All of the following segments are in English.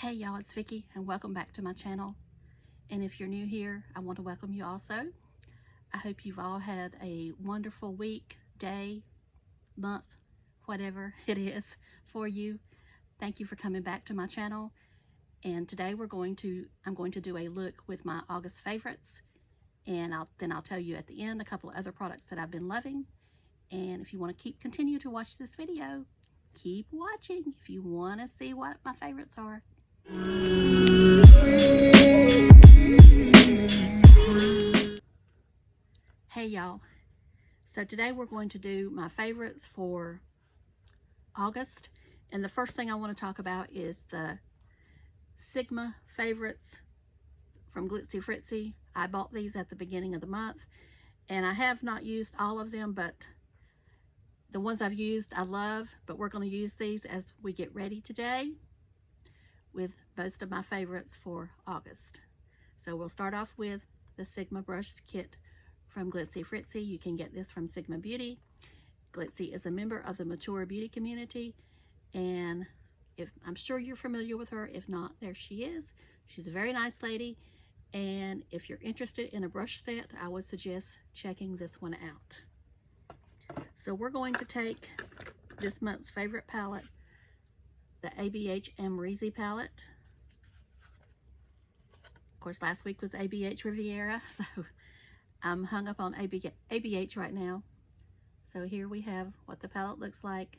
Hey y'all, it's Vicky and welcome back to my channel. And if you're new here, I want to welcome you also. I hope you've all had a wonderful week, day, month, whatever it is for you. Thank you for coming back to my channel. And today I'm going to do a look with my August favorites. And I'll tell you at the end a couple of other products that I've been loving. And if you want to continue to watch this video, keep watching if you want to see what my favorites are. Hey y'all, so today we're going to do my favorites for August, and the first thing I want to talk about is the Sigma favorites from Glitzy Fritzy. I bought these at the beginning of the month and I have not used all of them, but the ones I've used I love. But we're going to use these as we get ready today with most of my favorites for August. So we'll start off with the Sigma brush kit from Glitzy Fritzy. You can get this from Sigma Beauty. Glitzy is a member of the mature beauty community, and I'm sure you're familiar with her. If not, there she is. She's a very nice lady, and if you're interested in a brush set, I would suggest checking this one out. So we're going to take this month's favorite palette, the ABH Amrezy Palette. Of course, last week was ABH Riviera, so I'm hung up on ABH right now. So here we have what the palette looks like.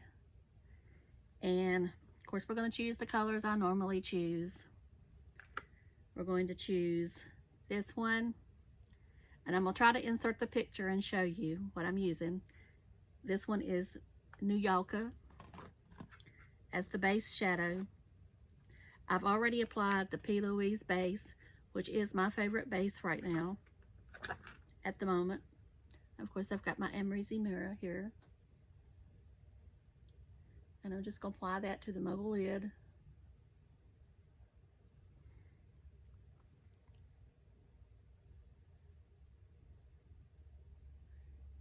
And of course, we're going to choose the colors I normally choose. We're going to choose this one. And I'm going to try to insert the picture and show you what I'm using. This one is New Yorker as the base shadow. I've already applied the P. Louise base, which is my favorite base right now at the moment. Of course, I've got my Amrezy mirror here. And I'm just going to apply that to the mobile lid.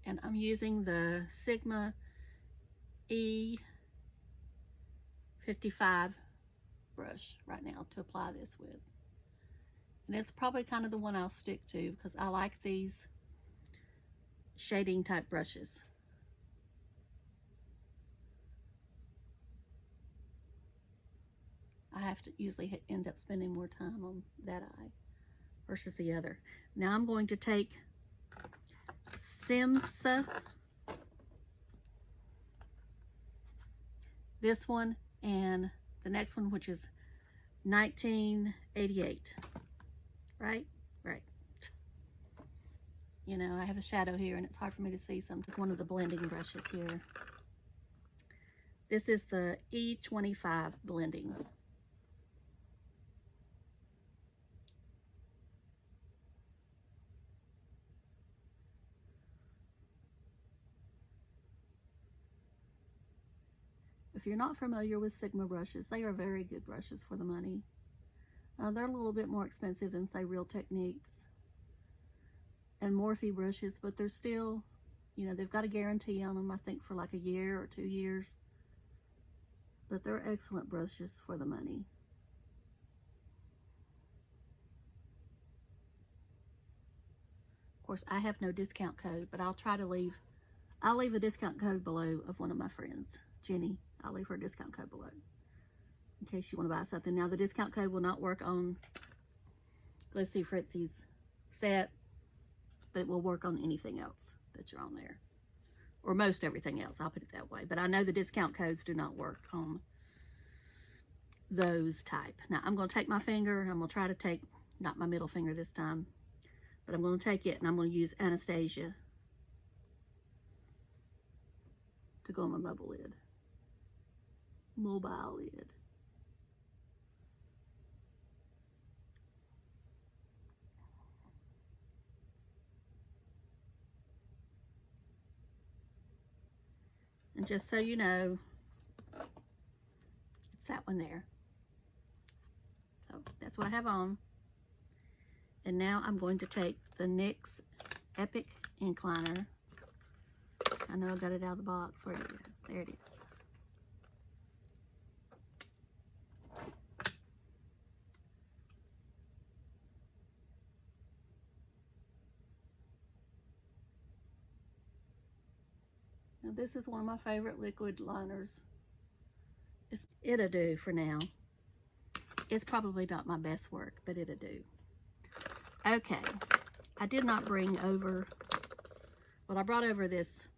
And I'm using the Sigma E55 brush right now to apply this with. And it's probably kind of the one I'll stick to because I like these shading type brushes. I have to usually end up spending more time on that eye versus the other. Now I'm going to take Simsa, this one, and the next one, which is 1988. Right? You know, I have a shadow here and it's hard for me to see one of the blending brushes here. This is the E25 blending. If you're not familiar with Sigma brushes, they are very good brushes for the money. They're a little bit more expensive than, say, Real Techniques and Morphe brushes, but they're still, you know, they've got a guarantee on them, I think, for like a year or 2 years. But they're excellent brushes for the money. Of course, I have no discount code, but I'll leave a discount code below of one of my friends, Jenny. I'll leave her a discount code below in case you want to buy something. Now, the discount code will not work on Glitzy Fritzy's set, but it will work on anything else that you're on there. Or most everything else, I'll put it that way. But I know the discount codes do not work on those type. Now, I'm going to take my finger. I'm going to try to take, not my middle finger this time, but I'm going to take it and I'm going to use Anastasia to go on my mobile lid. Mobile lid. And just so you know, it's that one there. So that's what I have on. And now I'm going to take the NYX Epic Inkliner. I know I got it out of the box. Where did it go? There it is. Now this is one of my favorite liquid liners. It'll do for now. It's probably not my best work, but it'll do. Okay, I did not bring over, well, I brought over this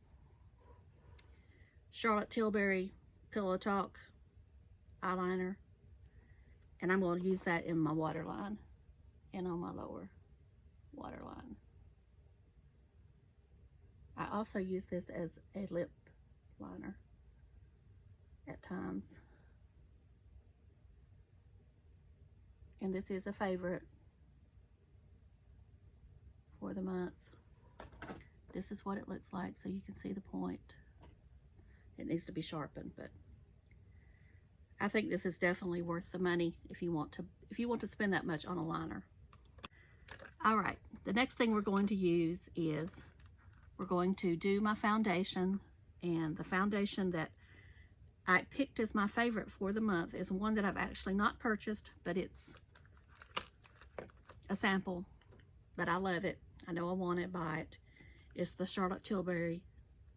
Charlotte Tilbury Pillow Talk eyeliner, and I'm going to use that in my waterline and on my lower waterline. I also use this as a lip liner at times. And this is a favorite for the month. This is what it looks like, so you can see the point. It needs to be sharpened, but I think this is definitely worth the money if you want to spend that much on a liner. All right, the next thing we're going to use is we're going to do my foundation, and the foundation that I picked as my favorite for the month is one that I've actually not purchased, but it's a sample, but I love it. I know I want to buy it. It's the Charlotte Tilbury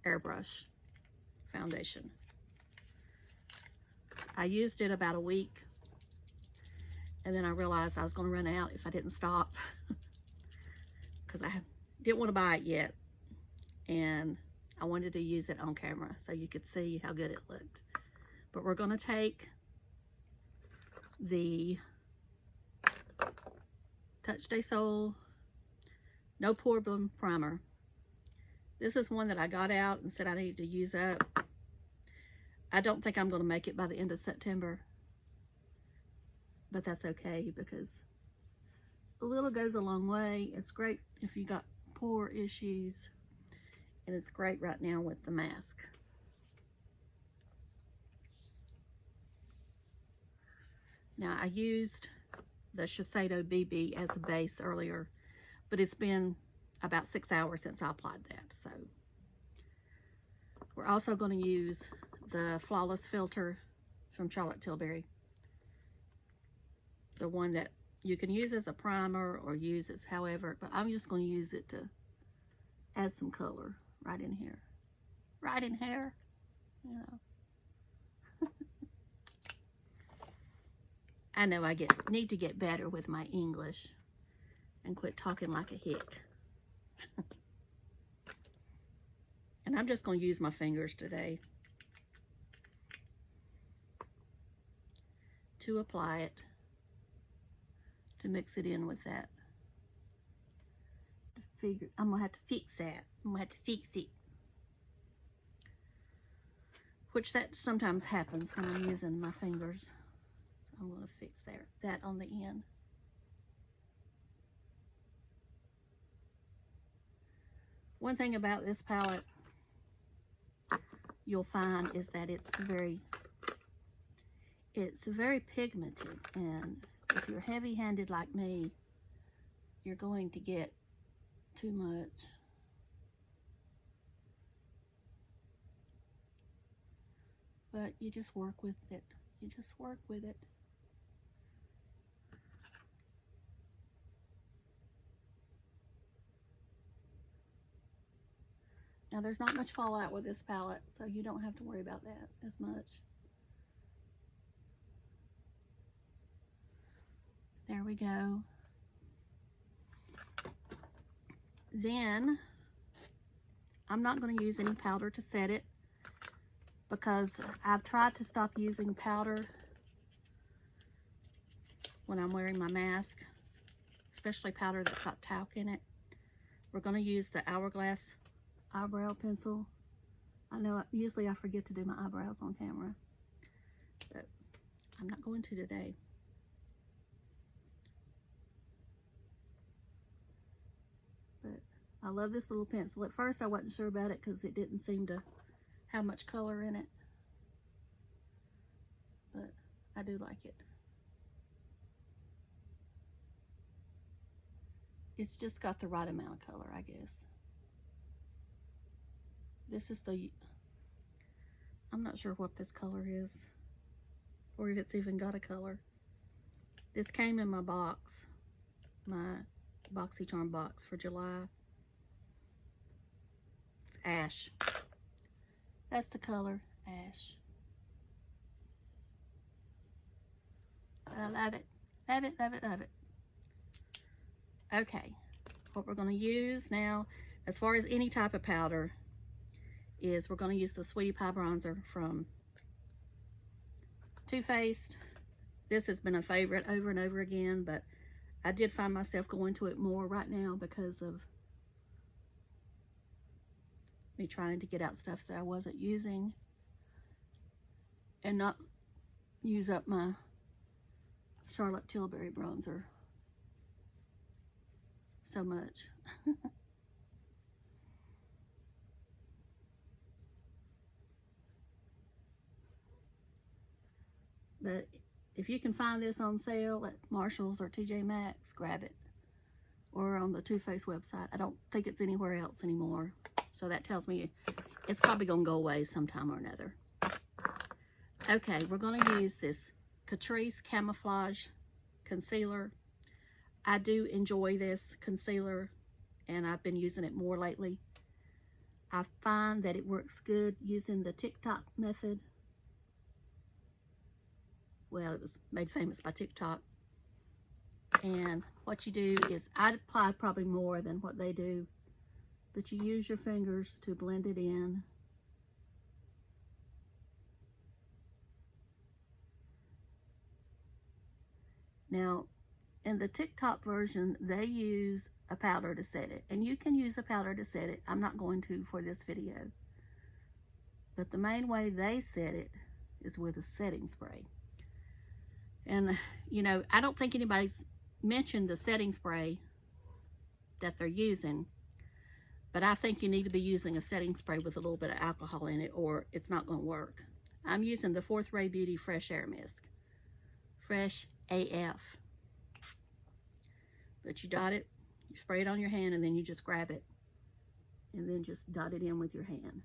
Airbrush foundation. I used it about a week, and then I realized I was going to run out if I didn't stop because I didn't want to buy it yet, and I wanted to use it on camera so you could see how good it looked. But we're going to take the Touch de Sol No Problem Primer. This is one that I got out and said I needed to use up. I don't think I'm going to make it by the end of September, but that's okay because a little goes a long way. It's great if you got pore issues, and it's great right now with the mask. Now, I used the Shiseido BB as a base earlier, but it's been about 6 hours since I applied that. So we're also going to use the Flawless filter from Charlotte Tilbury, the one that you can use as a primer or use as however, but I'm just going to use it to add some color right in here. Right in here, you know. I know I need to get better with my English and quit talking like a hick. And I'm just going to use my fingers today to apply it, to mix it in with that. I'm going to have to fix that. I'm going to have to fix it. Which that sometimes happens when I'm using my fingers. I'm going to fix that on the end. One thing about this palette you'll find is that it's very pigmented, and if you're heavy-handed like me, you're going to get too much. But you just work with it. You just work with it. Now, there's not much fallout with this palette, so you don't have to worry about that as much. There we go. Then, I'm not going to use any powder to set it because I've tried to stop using powder when I'm wearing my mask, especially powder that's got talc in it. We're going to use the Hourglass eyebrow pencil. I know usually I forget to do my eyebrows on camera, but I'm not going to today. But I love this little pencil. At first I wasn't sure about it because it didn't seem to have much color in it, but I do like it. It's just got the right amount of color, I guess. This is I'm not sure what this color is, or if it's even got a color. This came in my box, my BoxyCharm box for July. It's ash. That's the color Ash. But I love it. Love it, love it, love it. Okay, what we're going to use now, as far as any type of powder, is we're going to use the Sweetie Pie bronzer from Too Faced. This has been a favorite over and over again, but I did find myself going to it more right now because of me trying to get out stuff that I wasn't using and not use up my Charlotte Tilbury bronzer so much. But if you can find this on sale at Marshall's or TJ Maxx, grab it. Or on the Too Faced website. I don't think it's anywhere else anymore. So that tells me it's probably going to go away sometime or another. Okay, we're going to use this Catrice Camouflage Concealer. I do enjoy this concealer, and I've been using it more lately. I find that it works good using the TikTok method. Well, it was made famous by TikTok. And what you do is, I'd apply probably more than what they do, but you use your fingers to blend it in. Now, in the TikTok version, they use a powder to set it, and you can use a powder to set it. I'm not going to for this video. But the main way they set it is with a setting spray. And, you know, I don't think anybody's mentioned the setting spray that they're using, but I think you need to be using a setting spray with a little bit of alcohol in it, or it's not going to work. I'm using the Fourth Ray Beauty Fresh Air Mist. Fresh AF. But you dot it, you spray it on your hand, and then you just grab it, and then just dot it in with your hand.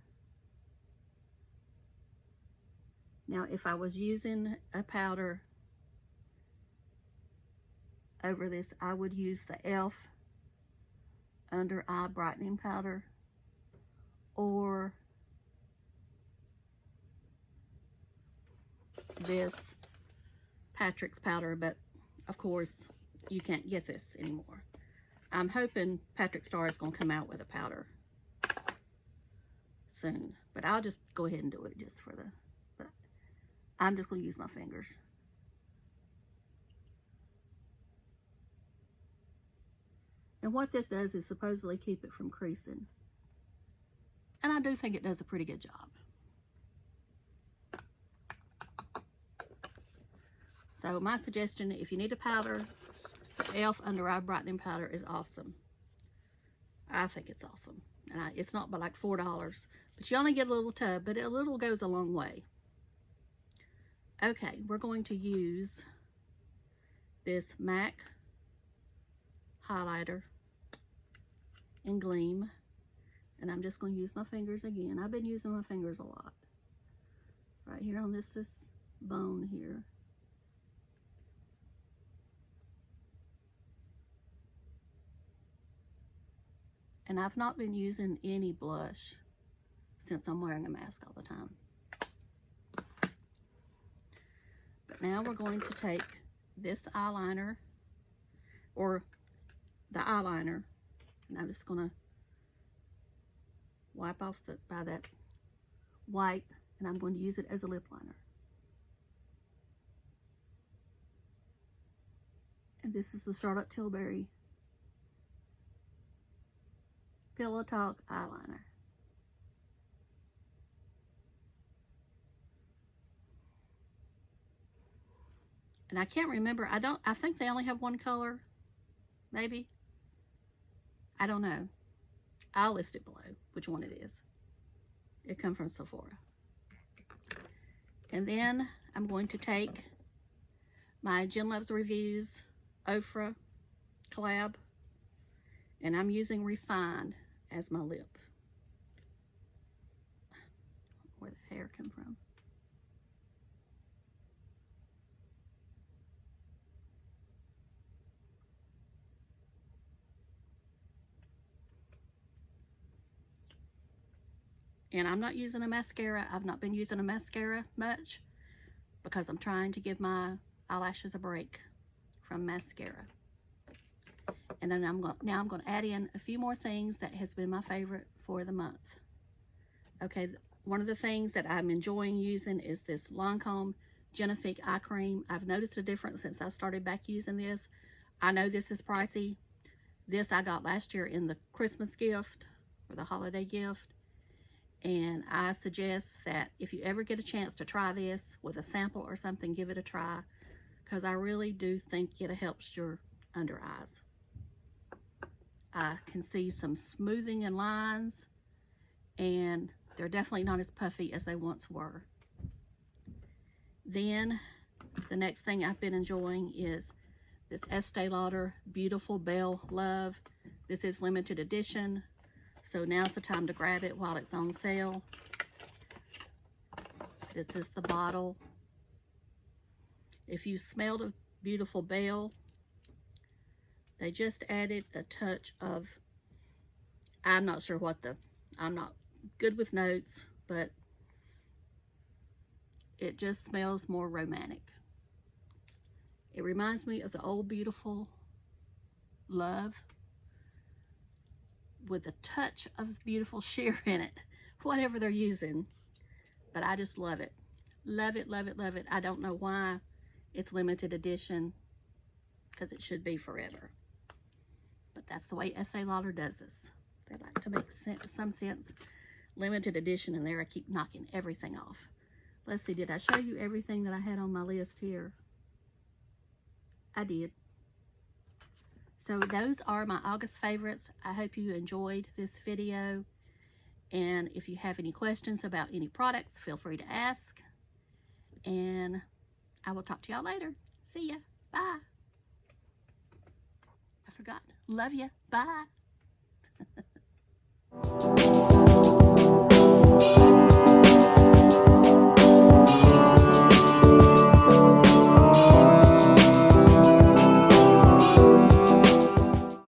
Now, if I was using a powder over this, I would use the e.l.f. Under Eye Brightening Powder, or this Patrick's powder, but of course you can't get this anymore. I'm hoping Patrick Star is going to come out with a powder soon, but I'll just go ahead and do it just for the, but I'm just going to use my fingers. And what this does is supposedly keep it from creasing. And I do think it does a pretty good job. So my suggestion, if you need a powder, e.l.f. Under Eye Brightening Powder is awesome. I think it's awesome. And it's not but like $4, but you only get a little tub, but a little goes a long way. Okay, we're going to use this MAC highlighter in Gleam, and I'm just going to use my fingers again. I've been using my fingers a lot. Right here on this bone here. And I've not been using any blush since I'm wearing a mask all the time. But now we're going to take this eyeliner, or the eyeliner, and I'm just going to wipe off by that wipe, and I'm going to use it as a lip liner. And this is the Charlotte Tilbury Pillow Talk eyeliner. And I can't remember, I think they only have one color, maybe. I don't know. I'll list it below, which one it is. It comes from Sephora. And then I'm going to take my JenLuvsReviews Ofra Collab, and I'm using Refined as my lip. Where the hair come from. And I'm not using a mascara. I've not been using a mascara much because I'm trying to give my eyelashes a break from mascara. And then I'm going to add in a few more things that has been my favorite for the month. Okay, one of the things that I'm enjoying using is this Lancome Genifique eye cream. I've noticed a difference since I started back using this. I know this is pricey. This I got last year in the Christmas gift or the holiday gift. And I suggest that if you ever get a chance to try this with a sample or something, give it a try, because I really do think it helps your under eyes. I can see some smoothing in lines, and they're definitely not as puffy as they once were. Then the next thing I've been enjoying is this Estee Lauder Beautiful Belle Love. This is limited edition, so now's the time to grab it while it's on sale. This is the bottle. If you smelled a Beautiful Belle, they just added a touch of, I'm not sure what I'm not good with notes, but it just smells more romantic. It reminds me of the old Beautiful Love with a touch of Beautiful Sheer in it, whatever they're using. But I just love it. Love it, love it, love it. I don't know why it's limited edition, because it should be forever. But that's the way Estee Lauder does this. They like to make some sense. Limited edition, and there I keep knocking everything off. Let's see, did I show you everything that I had on my list here? I did. So those are my August favorites. I hope you enjoyed this video. And if you have any questions about any products, feel free to ask. And I will talk to y'all later. See ya. Bye. I forgot. Love ya. Bye.